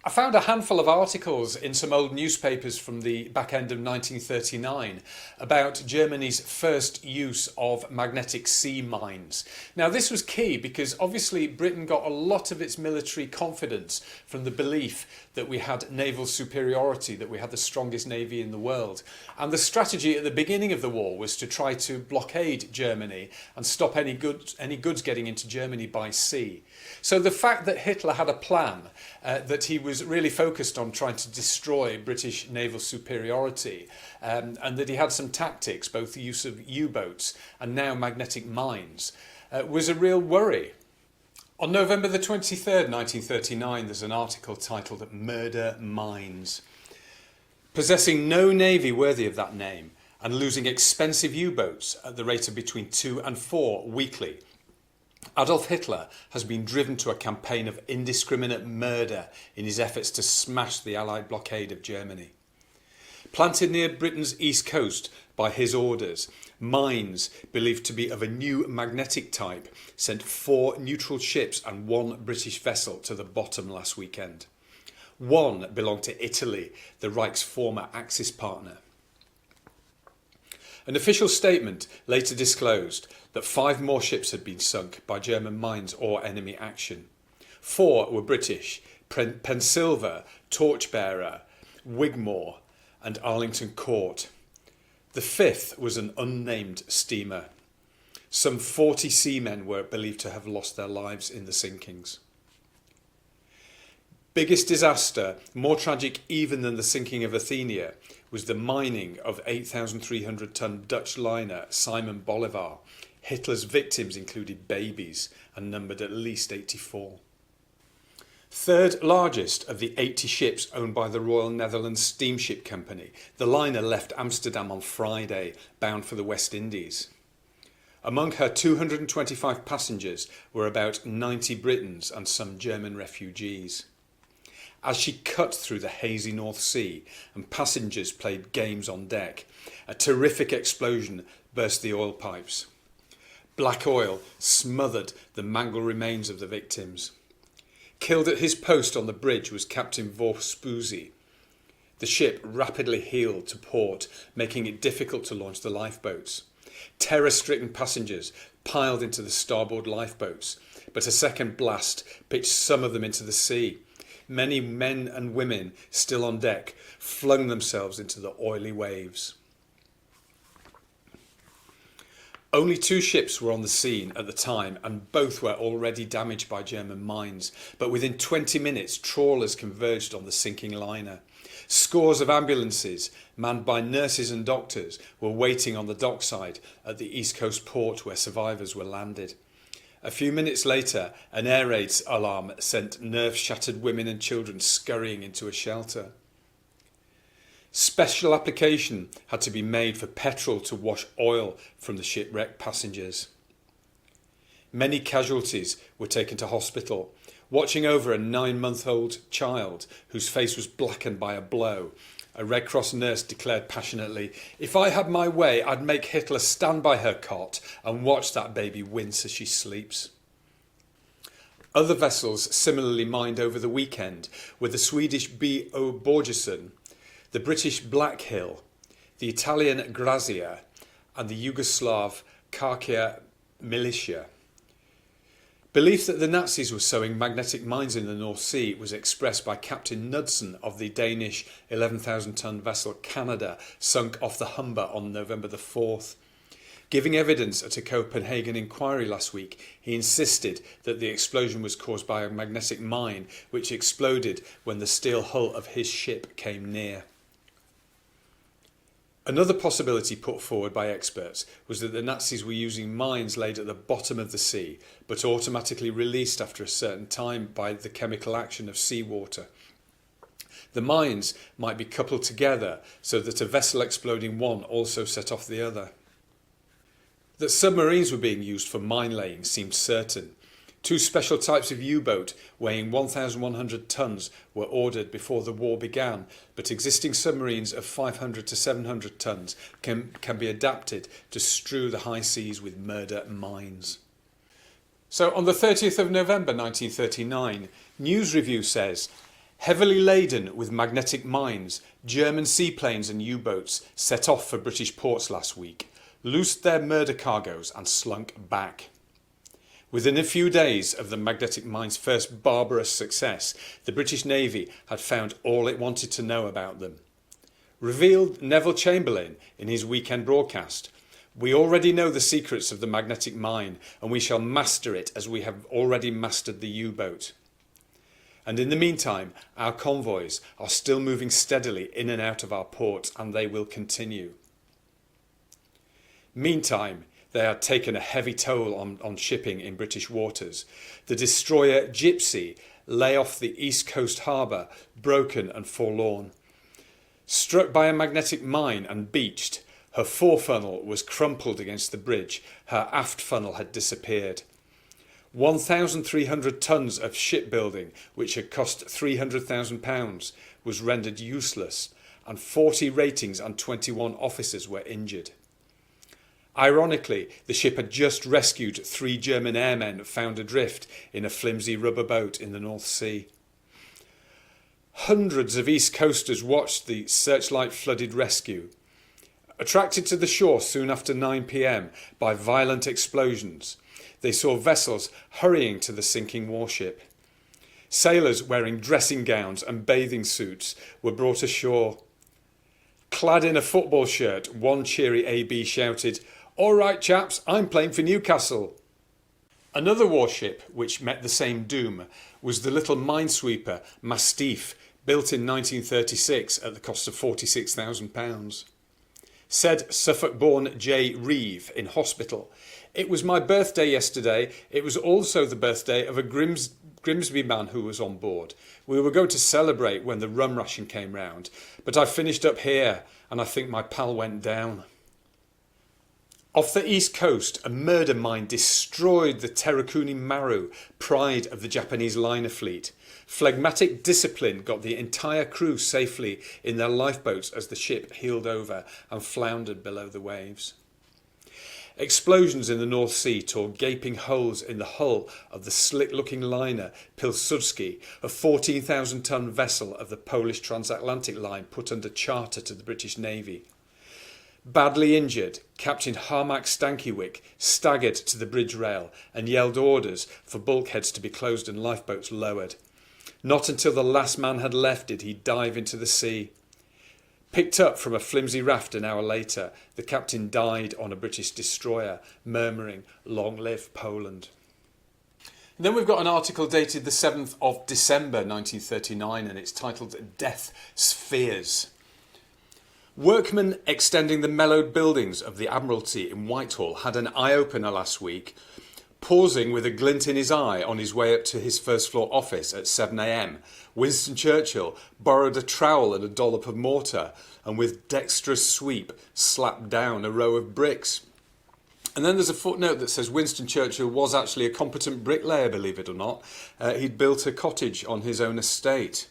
I found a handful of articles in some old newspapers from the back end of 1939 about Germany's first use of magnetic sea mines. Now this was key because obviously Britain got a lot of its military confidence from the belief that we had naval superiority, that we had the strongest navy in the world. And the strategy at the beginning of the war was to try to blockade Germany and stop any goods getting into Germany by sea. So the fact that Hitler had a plan, that he was really focused on trying to destroy British naval superiority, and that he had some tactics, both the use of U-boats and now magnetic mines, was a real worry. On November the 23rd, 1939, there's an article titled "Murder Mines." Possessing no navy worthy of that name and losing expensive U-boats at the rate of between 2 and 4 weekly, Adolf Hitler has been driven to a campaign of indiscriminate murder in his efforts to smash the Allied blockade of Germany. Planted near Britain's east coast by his orders, mines believed to be of a new magnetic type sent 4 neutral ships and 1 British vessel to the bottom last weekend. One belonged to Italy, the Reich's former Axis partner. An official statement later disclosed that 5 more ships had been sunk by German mines or enemy action. 4 were British: Pensilva, Torchbearer, Wigmore and Arlington Court. The 5th was an unnamed steamer. Some 40 seamen were believed to have lost their lives in the sinkings. Biggest disaster, more tragic even than the sinking of Athenia, was the mining of 8,300-ton Dutch liner Simon Bolivar. Hitler's victims included babies and numbered at least 84. Third largest of the 80 ships owned by the Royal Netherlands Steamship Company, the liner left Amsterdam on Friday, bound for the West Indies. Among her 225 passengers were about 90 Britons and some German refugees. As she cut through the hazy North Sea and passengers played games on deck, a terrific explosion burst the oil pipes. Black oil smothered the mangled remains of the victims. Killed at his post on the bridge was Captain Vorspuzi. The ship rapidly heeled to port, making it difficult to launch the lifeboats. Terror-stricken passengers piled into the starboard lifeboats, but a second blast pitched some of them into the sea. Many men and women still on deck flung themselves into the oily waves. Only 2 ships were on the scene at the time and both were already damaged by German mines, but within 20 minutes trawlers converged on the sinking liner. Scores of ambulances, manned by nurses and doctors, were waiting on the dockside at the East Coast port where survivors were landed. A few minutes later, an air raid alarm sent nerve-shattered women and children scurrying into a shelter. Special application had to be made for petrol to wash oil from the shipwrecked passengers. Many casualties were taken to hospital. Watching over a 9-month-old child whose face was blackened by a blow, a Red Cross nurse declared passionately, "If I had my way, I'd make Hitler stand by her cot and watch that baby wince as she sleeps." Other vessels similarly mined over the weekend were the Swedish B.O. Borgesson, the British Black Hill, the Italian Grazia and the Yugoslav Karkia militia. Belief that the Nazis were sowing magnetic mines in the North Sea was expressed by Captain Knudsen of the Danish 11,000-ton vessel Canada, sunk off the Humber on November the 4th. Giving evidence at a Copenhagen inquiry last week, he insisted that the explosion was caused by a magnetic mine which exploded when the steel hull of his ship came near. Another possibility put forward by experts was that the Nazis were using mines laid at the bottom of the sea, but automatically released after a certain time by the chemical action of seawater. The mines might be coupled together so that a vessel exploding one also set off the other. That submarines were being used for mine laying seemed certain. 2 special types of U-boat weighing 1,100 tons were ordered before the war began, but existing submarines of 500 to 700 tons can be adapted to strew the high seas with murder mines. So on the 30th of November 1939, News Review says, Heavily laden with magnetic mines, German seaplanes and U-boats set off for British ports last week, loosed their murder cargoes and slunk back. Within a few days of the magnetic mine's first barbarous success, the British Navy had found all it wanted to know about them. Revealed Neville Chamberlain in his weekend broadcast, "We already know the secrets of the magnetic mine, and we shall master it as we have already mastered the U-boat. And in the meantime, our convoys are still moving steadily in and out of our ports, and they will continue." Meantime, they had taken a heavy toll on shipping in British waters. The destroyer Gypsy lay off the East Coast harbour, broken and forlorn. Struck by a magnetic mine and beached, her forefunnel was crumpled against the bridge, her aft funnel had disappeared. 1,300 tons of shipbuilding, which had cost £300,000, was rendered useless, and 40 ratings and 21 officers were injured. Ironically, the ship had just rescued 3 German airmen found adrift in a flimsy rubber boat in the North Sea. Hundreds of East Coasters watched the Searchlight-flooded Rescue. Attracted to the shore soon after 9 p.m. by violent explosions, they saw vessels hurrying to the sinking warship. Sailors wearing dressing gowns and bathing suits were brought ashore. Clad in a football shirt, one cheery AB shouted, "All right, chaps, I'm playing for Newcastle." Another warship which met the same doom was the little minesweeper Mastiff, built in 1936 at the cost of £46,000. Said Suffolk-born J. Reeve in hospital, "It was my birthday yesterday. It was also the birthday of a Grimsby man who was on board. We were going to celebrate when the rum ration came round, but I finished up here and I think my pal went down." Off the east coast, a murder mine destroyed the Terukuni Maru, pride of the Japanese liner fleet. Phlegmatic discipline got the entire crew safely in their lifeboats as the ship heeled over and floundered below the waves. Explosions in the North Sea tore gaping holes in the hull of the slick-looking liner Pilsudski, a 14,000-ton vessel of the Polish transatlantic line put under charter to the British Navy. Badly injured, Captain Harmac Stankiewicz staggered to the bridge rail and yelled orders for bulkheads to be closed and lifeboats lowered. Not until the last man had left did he dive into the sea. Picked up from a flimsy raft an hour later, the captain died on a British destroyer, murmuring, "Long live Poland." And then we've got an article dated the 7th of December 1939 and it's titled "Death Spheres." Workmen extending the mellowed buildings of the Admiralty in Whitehall had an eye-opener last week. Pausing with a glint in his eye on his way up to his first-floor office at 7 a.m, Winston Churchill borrowed a trowel and a dollop of mortar and with dexterous sweep slapped down a row of bricks. And then there's a footnote that says Winston Churchill was actually a competent bricklayer, believe it or not. He'd built a cottage on his own estate.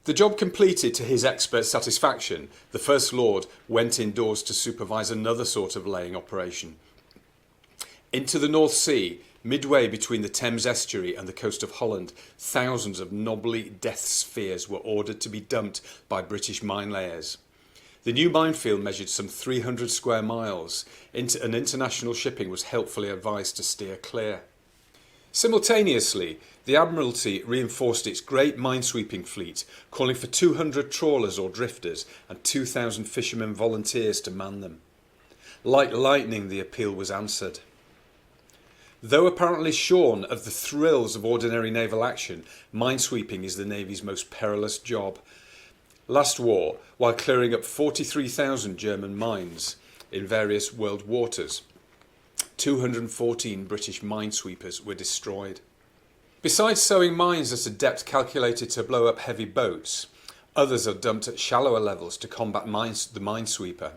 The job completed to his expert satisfaction, the First Lord went indoors to supervise another sort of laying operation. Into the North Sea, midway between the Thames estuary and the coast of Holland, thousands of knobbly death spheres were ordered to be dumped by British mine layers. The new minefield measured some 300 square miles, and international shipping was helpfully advised to steer clear. Simultaneously, the Admiralty reinforced its great minesweeping fleet, calling for 200 trawlers or drifters and 2,000 fishermen volunteers to man them. Like lightning, the appeal was answered. Though apparently shorn of the thrills of ordinary naval action, minesweeping is the Navy's most perilous job. Last war, while clearing up 43,000 German mines in various world waters, 214 British minesweepers were destroyed. Besides sowing mines at a depth calculated to blow up heavy boats, others are dumped at shallower levels to combat the minesweeper.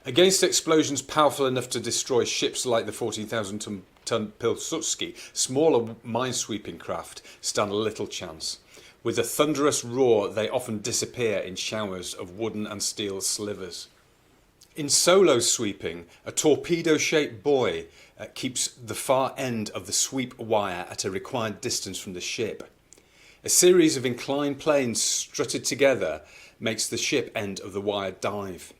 Against explosions powerful enough to destroy ships like the 14,000-ton Pilsudski, smaller minesweeping craft stand little chance. With a thunderous roar, they often disappear in showers of wooden and steel slivers. In solo sweeping, a torpedo-shaped buoy keeps the far end of the sweep wire at a required distance from the ship. A series of inclined planes strutted together makes the ship end of the wire dive.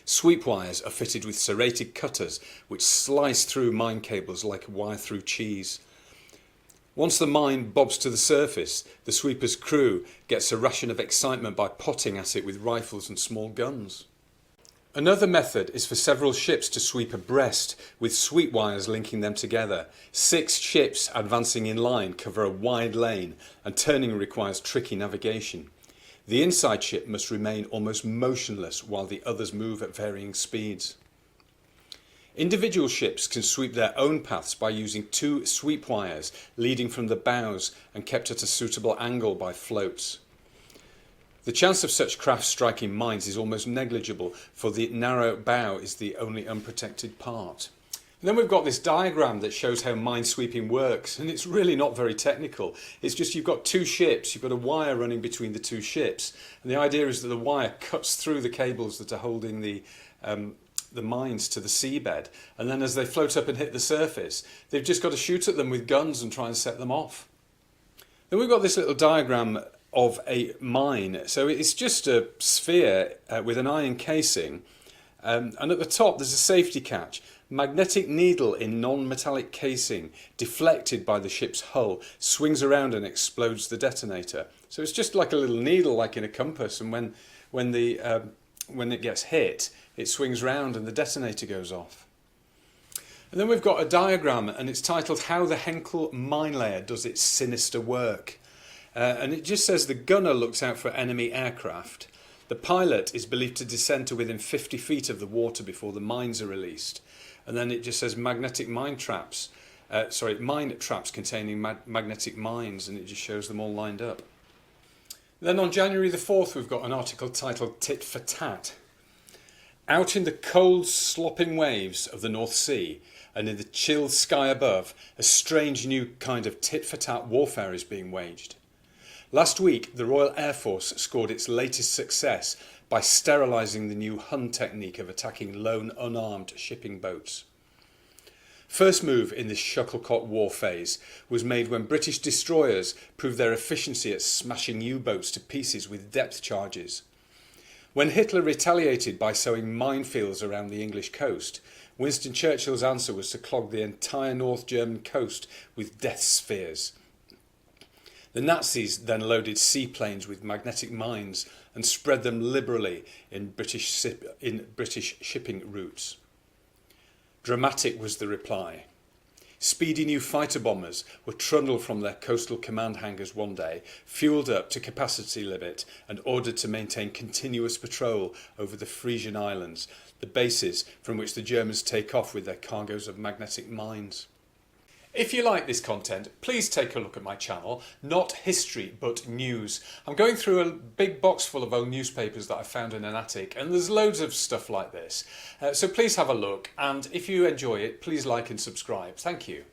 Sweep wires are fitted with serrated cutters which slice through mine cables like a wire through cheese. Once the mine bobs to the surface, the sweeper's crew gets a ration of excitement by potting at it with rifles and small guns. Another method is for several ships to sweep abreast with sweep wires linking them together. 6 ships advancing in line cover a wide lane, and turning requires tricky navigation. The inside ship must remain almost motionless while the others move at varying speeds. Individual ships can sweep their own paths by using 2 sweep wires leading from the bows and kept at a suitable angle by floats. The chance of such craft striking mines is almost negligible, for the narrow bow is the only unprotected part. And then we've got this diagram that shows how minesweeping works, and it's really not very technical. It's just you've got 2 ships, you've got a wire running between the 2 ships, and the idea is that the wire cuts through the cables that are holding the mines to the seabed, and then as they float up and hit the surface, they've just got to shoot at them with guns and try and set them off. Then we've got this little diagram of a mine. So it's just a sphere with an iron casing, and at the top there's a safety catch. Magnetic needle in non-metallic casing, deflected by the ship's hull, swings around and explodes the detonator. So it's just like a little needle, like in a compass, and when it gets hit, it swings round and the detonator goes off. And then we've got a diagram, and it's titled "How the Henkel Mine Layer Does Its Sinister Work." And it just says the gunner looks out for enemy aircraft. The pilot is believed to descend to within 50 feet of the water before the mines are released. And then it just says mine traps containing magnetic mines, and it just shows them all lined up. Then on January the 4th, we've got an article titled "Tit-for-tat." Out in the cold, slopping waves of the North Sea and in the chill sky above, a strange new kind of tit-for-tat warfare is being waged. Last week, the Royal Air Force scored its latest success by sterilising the new Hun technique of attacking lone, unarmed shipping boats. First move in this shuttlecock war phase was made when British destroyers proved their efficiency at smashing U-boats to pieces with depth charges. When Hitler retaliated by sowing minefields around the English coast, Winston Churchill's answer was to clog the entire North German coast with death spheres. The Nazis then loaded seaplanes with magnetic mines and spread them liberally in British shipping routes. Dramatic was the reply. Speedy new fighter bombers were trundled from their coastal command hangars one day, fuelled up to capacity limit and ordered to maintain continuous patrol over the Frisian Islands, the bases from which the Germans take off with their cargoes of magnetic mines. If you like this content, please take a look at my channel, not history but news. I'm going through a big box full of old newspapers that I found in an attic, and there's loads of stuff like this. So please have a look, and if you enjoy it, please like and subscribe. Thank you.